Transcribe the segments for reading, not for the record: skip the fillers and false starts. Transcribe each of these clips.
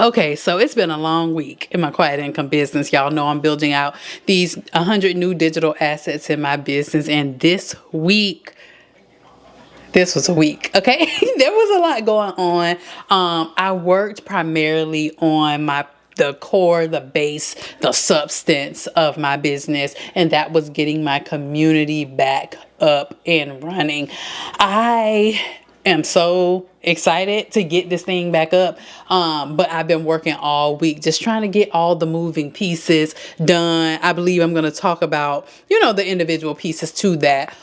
Okay, so it's been a long week in my quiet income business. Y'all know I'm building out these 100 new digital assets in my business. And this was a week, okay? There was a lot going on. I worked primarily on the core, the base, the substance of my business, and that was getting my community back up and running. I am so excited to get this thing back up. But I've been working all week just trying to get all the moving pieces done. I believe I'm going to talk about, the individual pieces to that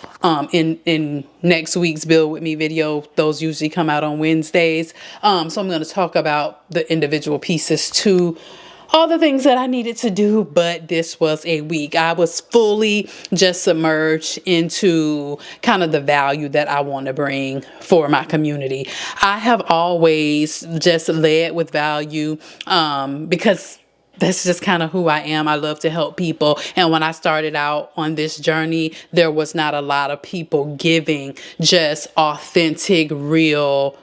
in next week's Build With Me video. Those usually come out on Wednesdays. So I'm going to talk about the individual pieces to all the things that I needed to do, but this was a week. I was fully just submerged into kind of the value that I want to bring for my community. I have always just led with value because that's just kind of who I am. I love to help people. And when I started out on this journey, there was not a lot of people giving just authentic, real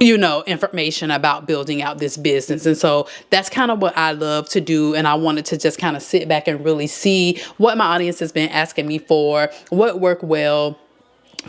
information about building out this business. And so that's kind of what I love to do. And I wanted to just kind of sit back and really see what my audience has been asking me for, what worked well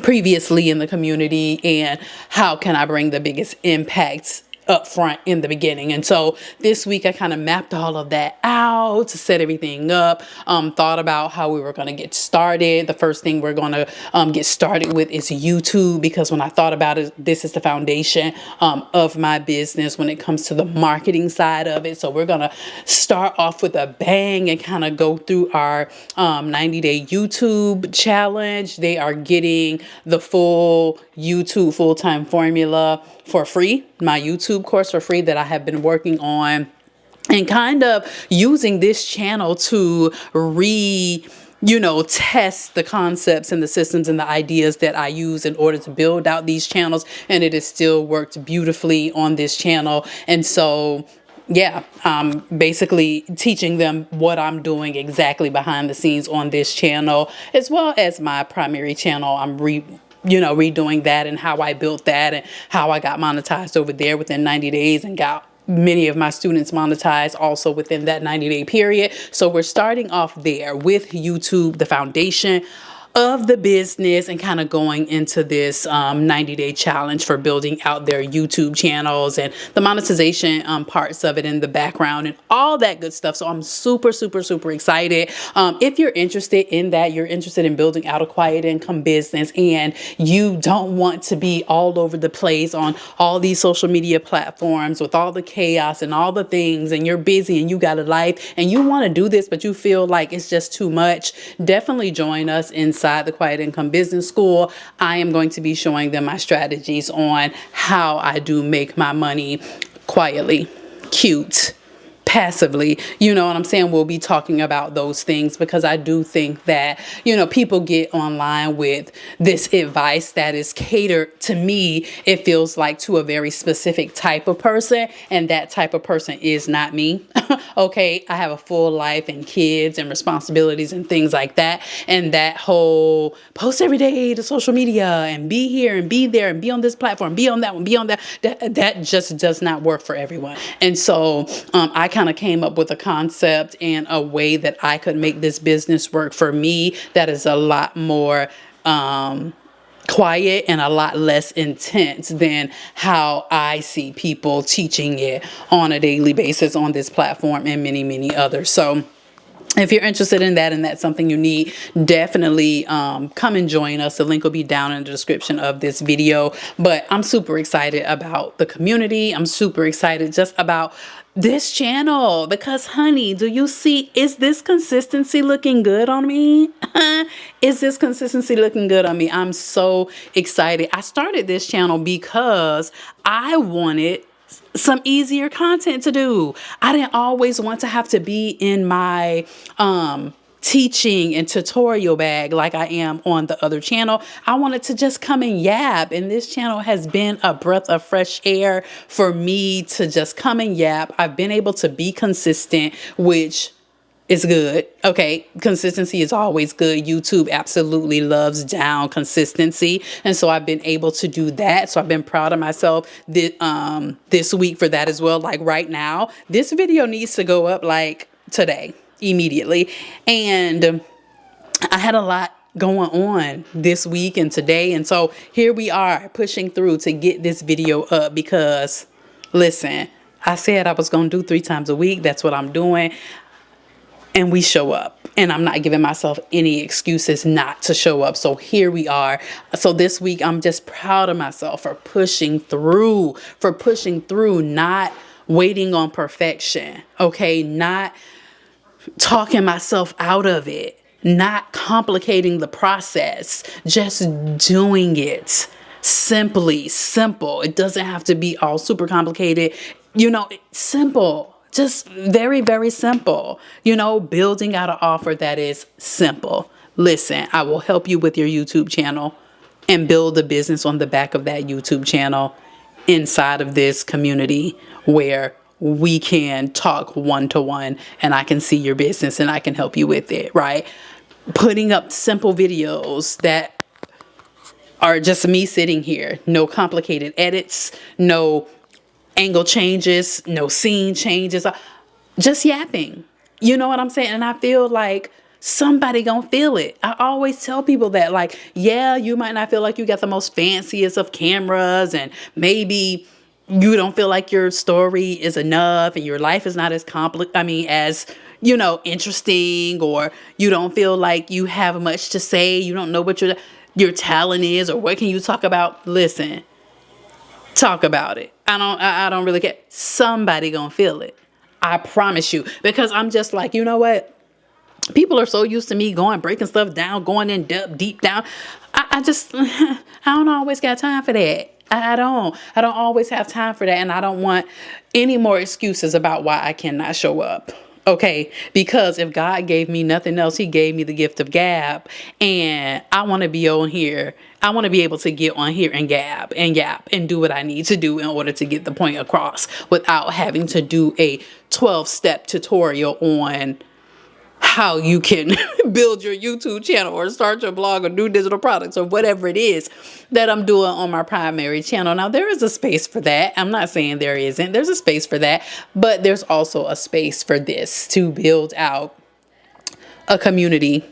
previously in the community, and how can I bring the biggest impacts up front in the beginning. And so this week I kind of mapped all of that out to set everything up, thought about how we were going to get started. The first thing we're going to get started with is YouTube, because when I thought about it, this is the foundation of my business when it comes to the marketing side of it. So we're going to start off with a bang and kind of go through our 90-day YouTube challenge. They are getting the full YouTube full-time formula for free, my YouTube course for free that I have been working on, and kind of using this channel to test the concepts and the systems and the ideas that I use in order to build out these channels. And it has still worked beautifully on this channel. And so yeah, basically teaching them what I'm doing exactly behind the scenes on this channel, as well as my primary channel. I'm redoing that and how I built that and how I got monetized over there within 90 days and got many of my students monetized also within that 90-day period. So we're starting off there with YouTube, the foundation of the business, and kind of going into this 90-day challenge for building out their YouTube channels and the monetization parts of it in the background and all that good stuff. So I'm super, super, super excited. If you're interested in that, you're interested in building out a quiet income business, and you don't want to be all over the place on all these social media platforms with all the chaos and all the things, and you're busy and you got a life and you want to do this, but you feel like it's just too much, definitely join us inside the Quiet Income Business School. I am going to be showing them my strategies on how I do make my money quietly, cute, passively. You know what I'm saying? We'll be talking about those things, because I do think that, people get online with this advice that is catered to me. It feels like to a very specific type of person, and that type of person is not me. Okay. I have a full life and kids and responsibilities and things like that. And that whole post every day to social media and be here and be there and be on this platform, be on that one, be on that just does not work for everyone. And so I kind of came up with a concept and a way that I could make this business work for me that is a lot more quiet and a lot less intense than how I see people teaching it on a daily basis on this platform and many, many others. So if you're interested in that and that's something you need, definitely come and join us. The link will be down in the description of this video. But I'm super excited about the community. I'm super excited just about this channel, because honey, do you see, is this consistency looking good on me? Is this consistency looking good on me? I'm so excited. I started this channel because I wanted some easier content to do. I didn't always want to have to be in my teaching and tutorial bag like I am on the other channel. I wanted to just come and yap, and this channel has been a breath of fresh air for me to just come and yap. I've been able to be consistent, which It's good. Okay. Consistency is always good. YouTube absolutely loves down consistency. And so I've been able to do that. So I've been proud of myself this week for that as well. Like right now, this video needs to go up like today, immediately. And I had a lot going on this week and today. And so here we are pushing through to get this video up because, listen, I said I was going to do 3 times a week. That's what I'm doing. And we show up. And I'm not giving myself any excuses not to show up. So here we are. So this week, I'm just proud of myself for pushing through, not waiting on perfection. Okay. Not talking myself out of it, not complicating the process, just doing it simply, simple. It doesn't have to be all super complicated, simple, just very, very simple, building out an offer that is simple. Listen, I will help you with your YouTube channel and build a business on the back of that YouTube channel inside of this community where we can talk one-to-one and I can see your business and I can help you with it, right? Putting up simple videos that are just me sitting here. No complicated edits, no angle changes, no scene changes, just yapping. You know what I'm saying? And I feel like somebody gonna feel it. I always tell people that, like, yeah, you might not feel like you got the most fanciest of cameras and maybe you don't feel like your story is enough and your life is not as interesting, or you don't feel like you have much to say. You don't know what your talent is or what can you talk about. Listen, talk about it. I don't really care. Somebody gonna feel it. I promise you, because I'm just like, you know what? People are so used to me breaking stuff down, going in depth, deep down. I just, I don't always got time for that. I don't always have time for that. And I don't want any more excuses about why I cannot show up. Okay. Because if God gave me nothing else, he gave me the gift of gab, and I want to be on here. I want to be able to get on here and gab and yap and do what I need to do in order to get the point across without having to do a 12-step tutorial on how you can build your YouTube channel or start your blog or do digital products or whatever it is that I'm doing on my primary channel. Now, there is a space for that. I'm not saying there isn't. There's a space for that, but there's also a space for this to build out a community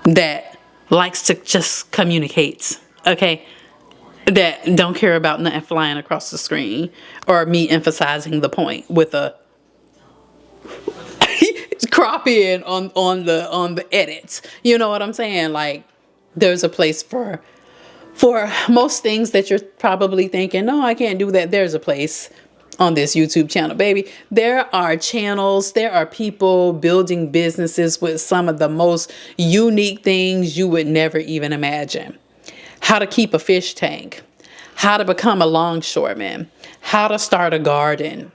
that likes to just communicate, okay? That don't care about nothing flying across the screen or me emphasizing the point with a crop in on the edits. You know what I'm saying? Like, there's a place for most things that you're probably thinking, no, I can't do that. There's a place on this YouTube channel, baby. There are channels, there are people building businesses with some of the most unique things you would never even imagine. How to keep a fish tank, how to become a longshoreman, how to start a garden,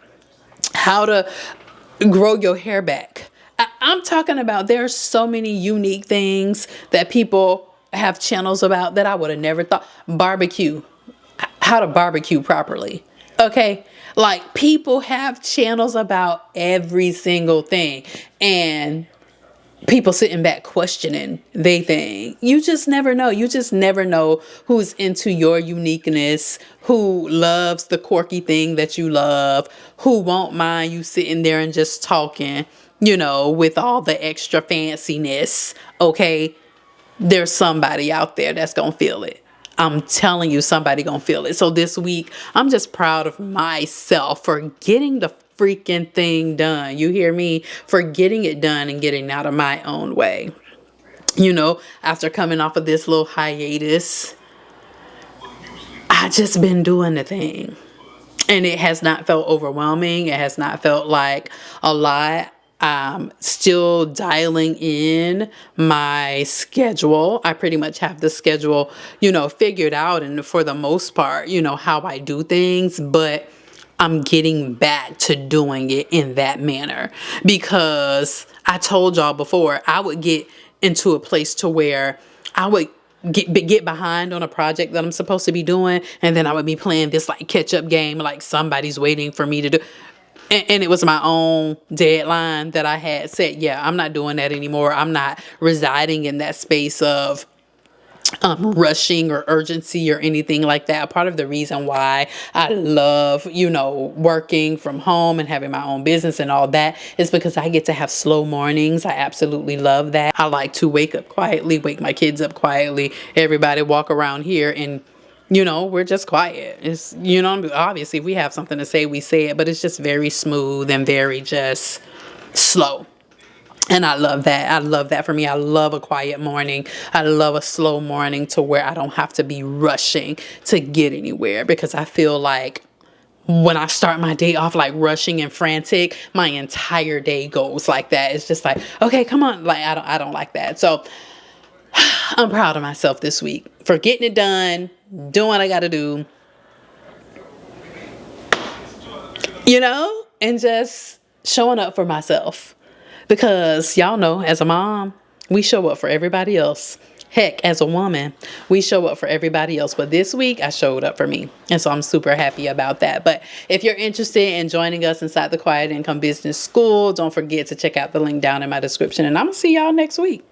how to grow your hair back. I'm talking about, there are so many unique things that people have channels about that I would have never thought. Barbecue, how to barbecue properly. Okay. Like, people have channels about every single thing, and people sitting back questioning they think. You just never know. You just never know who's into your uniqueness, who loves the quirky thing that you love, who won't mind you sitting there and just talking, with all the extra fanciness. Okay. There's somebody out there that's going to feel it. I'm telling you, somebody going to feel it. So this week, I'm just proud of myself for getting the freaking thing done. You hear me? For getting it done and getting out of my own way. After coming off of this little hiatus, I just been doing the thing. And it has not felt overwhelming. It has not felt like a lot. I'm still dialing in my schedule. I pretty much have the schedule, figured out, and for the most part, how I do things, but I'm getting back to doing it in that manner, because I told y'all before, I would get into a place to where I would get behind on a project that I'm supposed to be doing, and then I would be playing this like catch up game, like somebody's waiting for me to do. and it was my own deadline that I had set. Yeah, I'm not doing that anymore. I'm not residing in that space of rushing or urgency or anything like that. Part of the reason why I love, working from home and having my own business and all that is because I get to have slow mornings. I absolutely love that. I like to wake up quietly, wake my kids up quietly. Everybody walk around here and we're just quiet. It's, obviously if we have something to say, we say it, but it's just very smooth and very just slow. And I love that. I love that for me. I love a quiet morning. I love a slow morning to where I don't have to be rushing to get anywhere, because I feel like when I start my day off like rushing and frantic, my entire day goes like that. It's just like, okay, come on. Like I don't like that. So I'm proud of myself this week for getting it done, doing what I got to do, and just showing up for myself. Because y'all know, as a mom, we show up for everybody else. Heck, as a woman, we show up for everybody else. But this week, I showed up for me. And so I'm super happy about that. But if you're interested in joining us inside the Quiet Income Business School, don't forget to check out the link down in my description. And I'm going to see y'all next week.